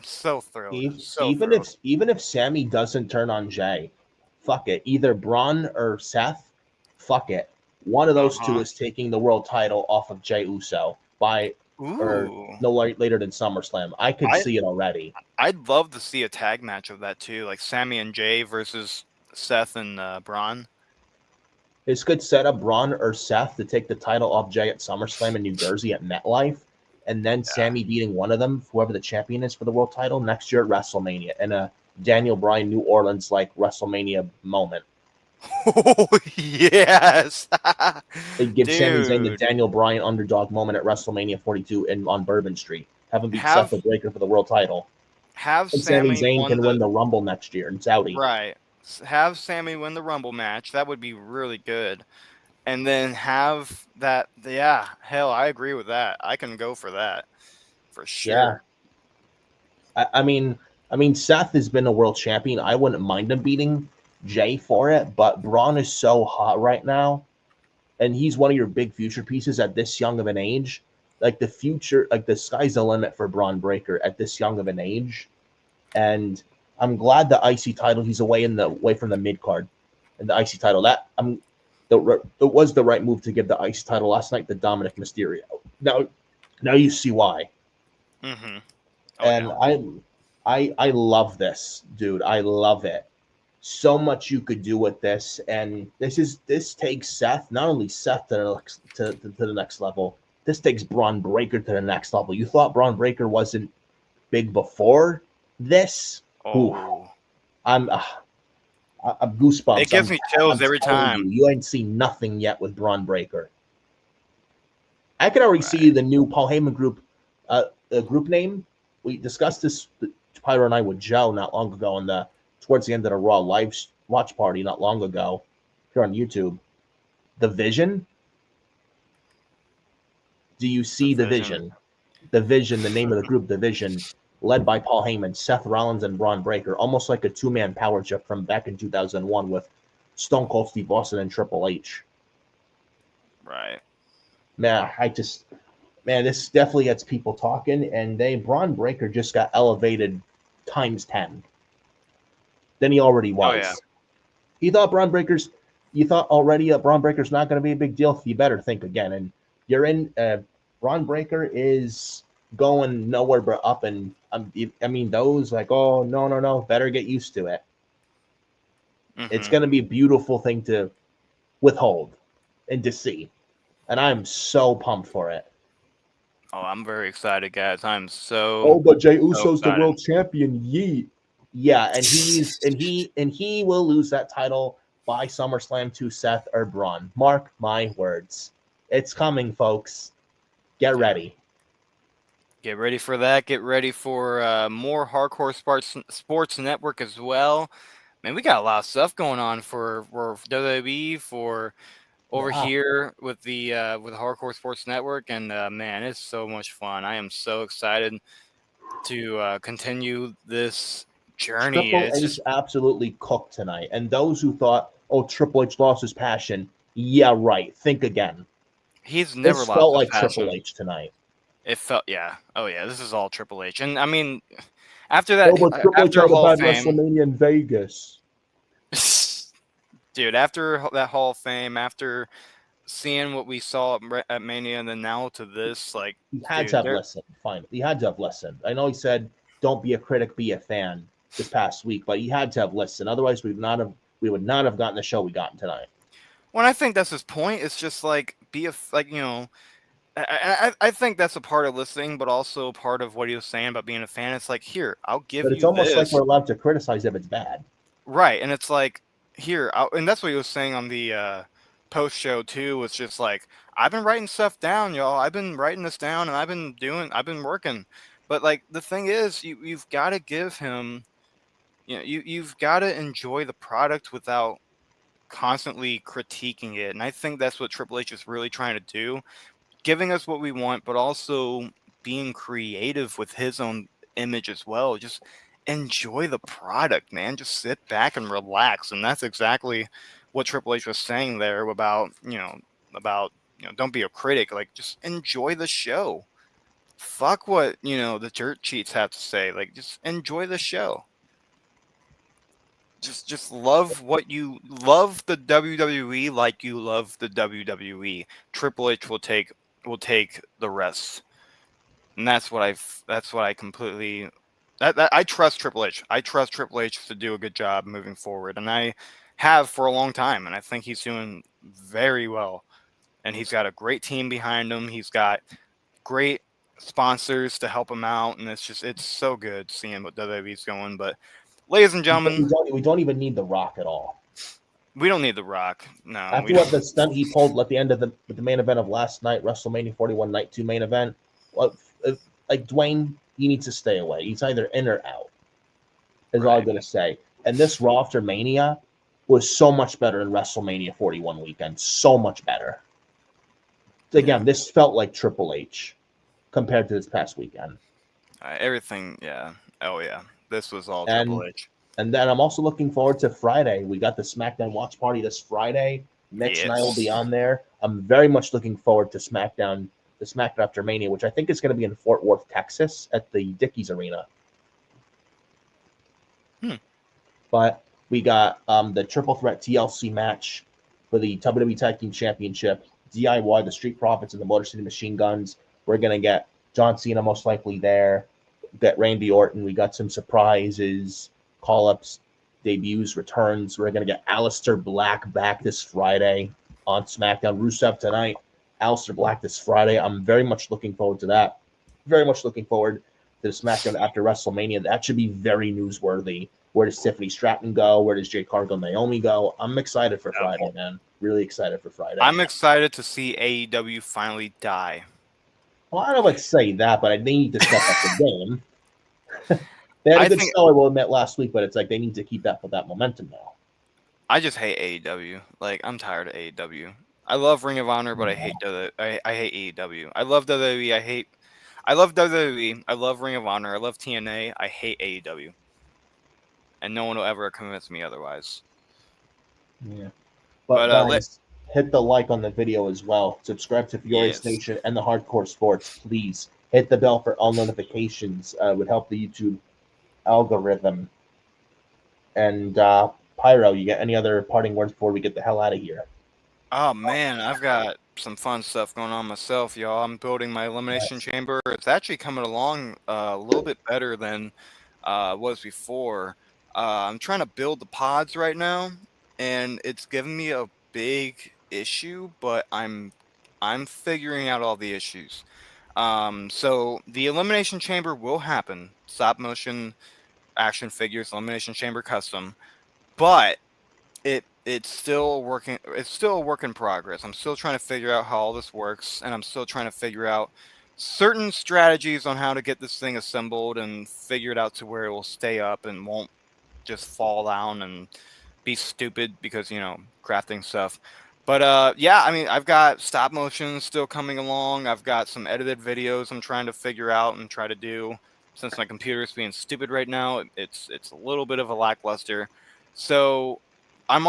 S1: so thrilled. So thrilled.
S2: Even if Sammy doesn't turn on Jay, fuck it. Either Braun or Seth, fuck it. One of those two
S1: Uh-huh.
S2: is taking the world title off of Jay Uso by or
S1: Ooh.
S2: no later than SummerSlam. I could
S1: I
S2: see it already.
S1: I'd love to see a tag match of that too, like Sammy and Jay versus Seth and Braun.
S2: This could set up Braun or Seth to take the title off Jay at SummerSlam in New Jersey at MetLife, and then Sammy beating one of them, whoever the champion is for the world title, next year at WrestleMania in a Daniel Bryan New Orleans like WrestleMania moment.
S1: Oh yes,
S2: It'd give Sami Zayn the
S1: dude.
S2: Daniel Bryan underdog moment at WrestleMania 42 on Bourbon Street. Have him beat Seth
S1: Have
S2: the Breaker for the world title.
S1: have
S2: And Sami
S1: Sammy
S2: Zayn
S1: won
S2: can win
S1: the
S2: the Rumble next year in Saudi.
S1: right. Have Sammy win the Rumble match. That would be really good. And then have that. Yeah, hell, I agree with that. I can go for that for
S2: Yeah.
S1: sure.
S2: I mean, Seth has been a world champion. I wouldn't mind him beating Jay for it, but Braun is so hot right now, and he's one of your big future pieces at this young of an age. Like the future, like the sky's the limit for Braun Breaker at this young of an age. And I'm glad the IC title he's away from the mid card and the IC title that it was the right move to give the IC title last night to Dominic Mysterio. Now you see why.
S1: Mm-hmm. Oh
S2: And
S1: yeah.
S2: I love this, dude. I love it. So much you could do with this, and this takes Seth, not only Seth to the next level. This takes Braun Breaker to the next level. You thought Braun Breaker wasn't big before this? Ooh,
S1: Oh,
S2: I'm I'm
S1: it
S2: goosebumps.
S1: gives me chills
S2: I'm
S1: every
S2: telling you,
S1: time.
S2: you ain't seen nothing yet with Braun Breaker. I can already see
S1: Right.
S2: the new Paul Heyman group, the group name. We discussed this, Pyro and I, with Joe not long ago on the towards the end of the Raw live watch party not long ago here on YouTube. The Vision. Do you
S1: The
S2: see the
S1: Vision.
S2: Vision? The Vision, the name of the group, the Vision, led by Paul Heyman, Seth Rollins, and Braun Breaker, almost like a two-man power trip from back in 2001 with Stone Cold Steve Austin and Triple H.
S1: Right.
S2: Man, this definitely gets people talking, and Braun Breaker just got elevated times 10 than he already
S1: Oh yeah.
S2: was. He thought you thought already Braun Breaker's not going to be a big deal. You better think again. And you're in, Braun Breaker is going nowhere but up. And I mean, those like, oh, no, better get used to it. It's
S1: Mm-hmm.
S2: going to be a beautiful thing to withhold and to see. And I'm so pumped for it.
S1: Oh, I'm very excited, guys. I'm
S2: Oh,
S1: so
S2: but Jey
S1: so
S2: Uso's the
S1: excited.
S2: world champion. Yeet. Yeah, and he will lose that title by SummerSlam to Seth or Braun. Mark my words. It's coming, folks. Get
S1: Yeah.
S2: ready.
S1: Get ready for that. Get ready for more Hardcore Sports Network as well. Man, we got a lot of stuff going on for WWE, for over
S2: Yeah.
S1: here with the Hardcore Sports Network, and man, it's so much fun. I am so excited to continue this journey.
S2: Triple
S1: It's
S2: H
S1: just
S2: absolutely cooked tonight. And those who thought, oh, Triple H lost his passion, yeah, right. Think again.
S1: he's never
S2: This
S1: lost
S2: felt
S1: his
S2: like Triple
S1: passion.
S2: H tonight.
S1: It felt, yeah, oh yeah, this is all Triple H, and I mean, after that,
S2: Oh, but Triple H
S1: after
S2: had a
S1: Hall of
S2: bad
S1: Fame,
S2: WrestleMania in Vegas.
S1: dude, after that Hall of Fame, after seeing what we saw at Mania, and then now to this, like,
S2: He had to
S1: dude,
S2: have listened. Fine. He had to have listened. I know he said, don't be a critic, be a fan this past week, but he had to have listened. Otherwise, we would not have gotten the show we got tonight.
S1: when I think that's his point, it's just like like, you know, I think that's a part of listening, but also part of what he was saying about being a fan. It's like, here, I'll give
S2: But it's
S1: you
S2: almost like
S1: this.
S2: we're allowed to criticize if it's bad.
S1: Right, and it's like, here, and that's what he was saying on the post show too. Was just like, I've been writing stuff down, y'all. I've been writing this down, and I've been working. But like, the thing is, you've got to give him, you know, you've got to enjoy the product without constantly critiquing it. And I think that's what Triple H is really trying to do, giving us what we want, but also being creative with his own image as well. Just enjoy the product, man. Just sit back and relax. And that's exactly what Triple H was saying there about, don't be a critic. Like, just enjoy the show. Fuck what, the dirt sheets have to say. Like, just enjoy the show. Just love what you love the WWE like you love the WWE. Triple H will take the rest. And that's what I completely that I trust Triple H. I trust Triple H to do a good job moving forward, and I have for a long time, and I think he's doing very well. And he's got a great team behind him. He's got great sponsors to help him out, and it's so good seeing what WWE's going. But ladies and gentlemen,
S2: We don't even need The Rock at all.
S1: we don't need The Rock. No, we
S2: After what
S1: don't.
S2: the stunt he pulled at the end of the main event of last night, WrestleMania 41 Night 2 main event, well, like Dwayne, he needs to stay away. He's either in or out, is all I'm
S1: Right.
S2: going to say. And this Raw after Mania was so much better than WrestleMania 41 weekend. So much better.
S1: Yeah.
S2: Again, this felt like Triple H compared to this past weekend.
S1: Everything. Yeah. Oh yeah. This was all Triple
S2: And
S1: H.
S2: and then I'm also looking forward to Friday. We got the SmackDown watch party this Friday. Mitch and I will be
S1: Yes.
S2: on there. I'm very much looking forward to the SmackDown after Mania, which I think is going to be in Fort Worth, Texas, at the Dickies Arena.
S1: Hmm.
S2: But we got the Triple Threat TLC match for the WWE Tag Team Championship. DIY, the Street Profits, and the Motor City Machine Guns. We're gonna get John Cena most likely there. Get Randy Orton. We got some surprises, call ups, debuts, returns. We're gonna get Aleister Black back this Friday on SmackDown. Rusev tonight. Aleister Black this Friday. I'm very much looking forward to that. Very much looking forward to the SmackDown after WrestleMania. That should be very newsworthy. Where does Tiffany Stratton go? Where does Jade Cargill Naomi go? I'm excited for Friday, man. Really excited for Friday.
S1: I'm excited to see AEW finally die.
S2: Well, I don't know if I'd say that, but they need to step up the game. They had a
S1: I
S2: good
S1: think
S2: show, I will admit, last week, but it's like they need to keep that momentum now.
S1: I just hate AEW. Like, I'm tired of AEW. I love Ring of Honor, but I hate AEW. I love WWE. I love WWE. I love Ring of Honor. I love TNA. I hate AEW. And no one will ever convince me otherwise.
S2: Yeah. But
S1: But
S2: guys, hit the like on the video as well. Subscribe to Furious
S1: yes.
S2: Nation and the Hardcore Sports, please. Hit the bell for all notifications. Would help the YouTube algorithm. And Pyro, you got any other parting words before we get the hell out of here?
S1: Oh man, I've got some fun stuff going on myself, y'all. I'm building my elimination
S2: Yes.
S1: chamber. It's actually coming along a little bit better than it was before. I'm trying to build the pods right now, and it's giving me a big issue, but I'm figuring out all the issues. So the elimination chamber will happen. Stop motion action figures, Elimination Chamber custom, but it's still working. It's still a work in progress. I'm still trying to figure out how all this works, and I'm still trying to figure out certain strategies on how to get this thing assembled and figure it out to where it will stay up and won't just fall down and be stupid because, crafting stuff. But yeah, I mean, I've got stop motion still coming along. I've got some edited videos I'm trying to figure out and try to do. Since my computer is being stupid right now, it's a little bit of a lackluster. So I'm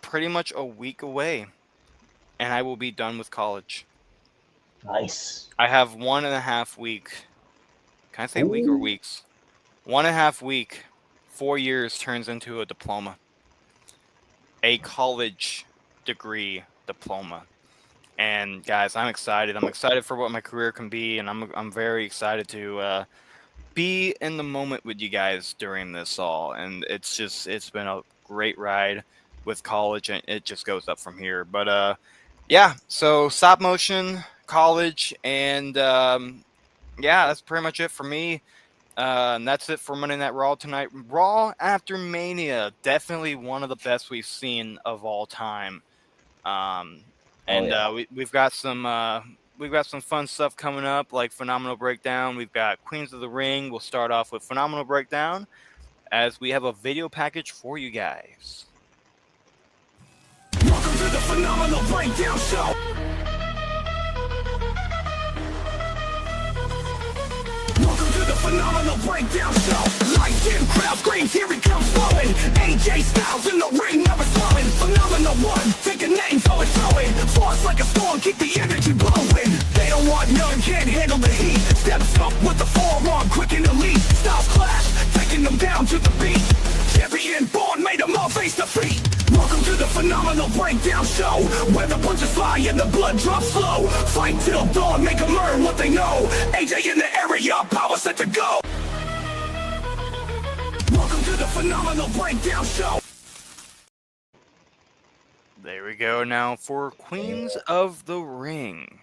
S1: pretty much a week away, and I will be done with college.
S2: Nice.
S1: I have 1.5 week. Can I say week or
S2: Ooh.
S1: weeks? 1.5 week. 4 years turns into a diploma. A college degree diploma. And guys, I'm excited. I'm excited for what my career can be, and I'm very excited to be in the moment with you guys during this all. And it's been a great ride with college, and it just goes up from here. But yeah, so stop motion, college, and yeah, that's pretty much it for me. And that's it for Monday Night Raw tonight. Raw after Mania, definitely one of the best we've seen of all time. And we've got some fun stuff coming up, like Phenomenal Breakdown. We've got Queens of the Ring. We'll start off with Phenomenal Breakdown, as we have a video package for you guys.
S3: Welcome to the Phenomenal Breakdown Show. Welcome to the Phenomenal Breakdown Show. Lights in, crowd screams, here he comes flowing. AJ Styles in the ring, never slowing. Phenomenal one, take a name, so it's flowing. Force like a storm, keep the energy blowing. They don't want none, can't handle the heat. Steps up with the forearm, quick and elite. Styles clash, taking them down to the beat. Champion born, made them all face to feet. Welcome to the Phenomenal Breakdown Show, where the punches fly and the blood drops slow. Fight till dawn, make them learn what they know. AJ in the area, power set to go. Welcome to the Phenomenal Breakdown Show.
S1: There we go. Now for Queens of the Ring.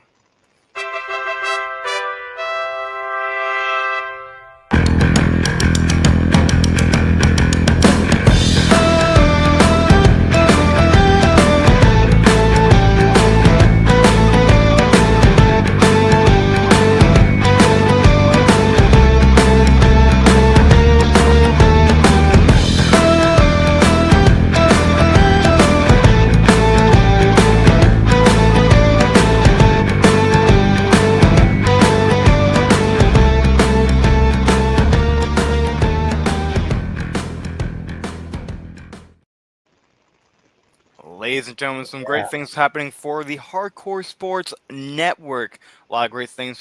S1: Ladies and gentlemen, some great things happening for the Hardcore Sports Network. A lot of great things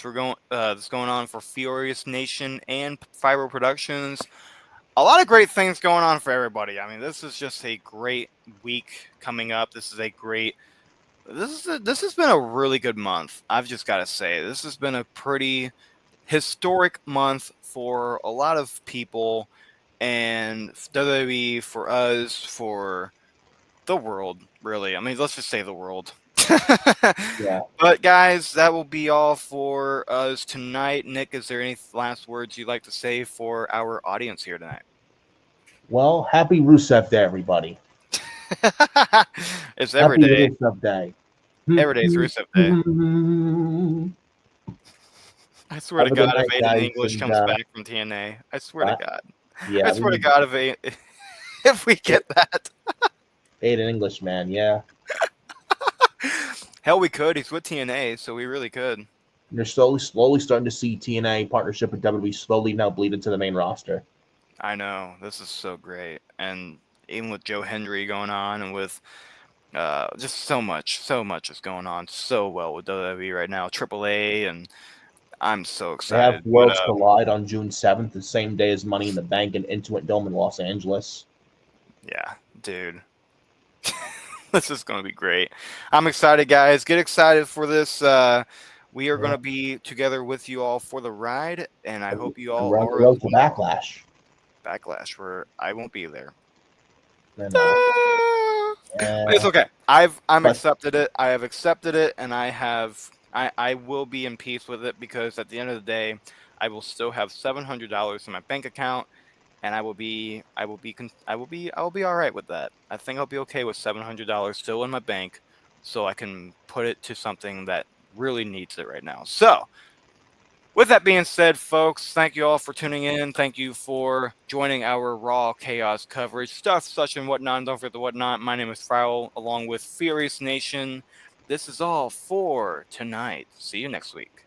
S1: that's going on for Furious Nation and Phyro Productions. A lot of great things going on for everybody. I mean, this is just a great week coming up. This has been a really good month. I've just got to say, this has been a pretty historic month for a lot of people, and WWE, for us, for the world, really. I mean, let's just say the world.
S2: Yeah.
S1: But guys, that will be all for us tonight. Nick, is there any last words you'd like to say for our audience here tonight?
S2: Well, happy Rusev Day, everybody.
S1: It's every day.
S2: Happy Rusev Day.
S1: Every day's Rusev Day. I swear to God, if Aiden English comes back from TNA, I swear to God.
S2: Yeah,
S1: I swear to God, if we get that.
S2: Aiden English, man, yeah.
S1: Hell, we could. He's with TNA, so we really could.
S2: And they're slowly starting to see TNA partnership with WWE slowly now bleed into the main roster.
S1: I know. This is so great. And even with Joe Hendry going on, and with just so much is going on so well with WWE right now. AAA, and I'm so excited.
S2: They have Worlds Collide on June 7th, the same day as Money in the Bank and Intuit Dome in Los Angeles.
S1: Yeah, dude. This is going to be great. I'm excited, guys. Get excited for this. We are going to be together with you all for the ride, and I hope you all are.
S2: Road to Backlash.
S1: Backlash, where I won't be there.
S2: It's
S1: okay. I'm accepted it. I have accepted it, and I'm I will be in peace with it, because at the end of the day, I will still have $700 in my bank account, and I will be all right with that. I think I'll be okay with $700 still in my bank, so I can put it to something that really needs it right now. So, with that being said, folks, thank you all for tuning in. Thank you for joining our Raw Chaos coverage. Stuff, such and whatnot. Don't forget the whatnot. My name is Phyro, along with Furious Nation. This is all for tonight. See you next week.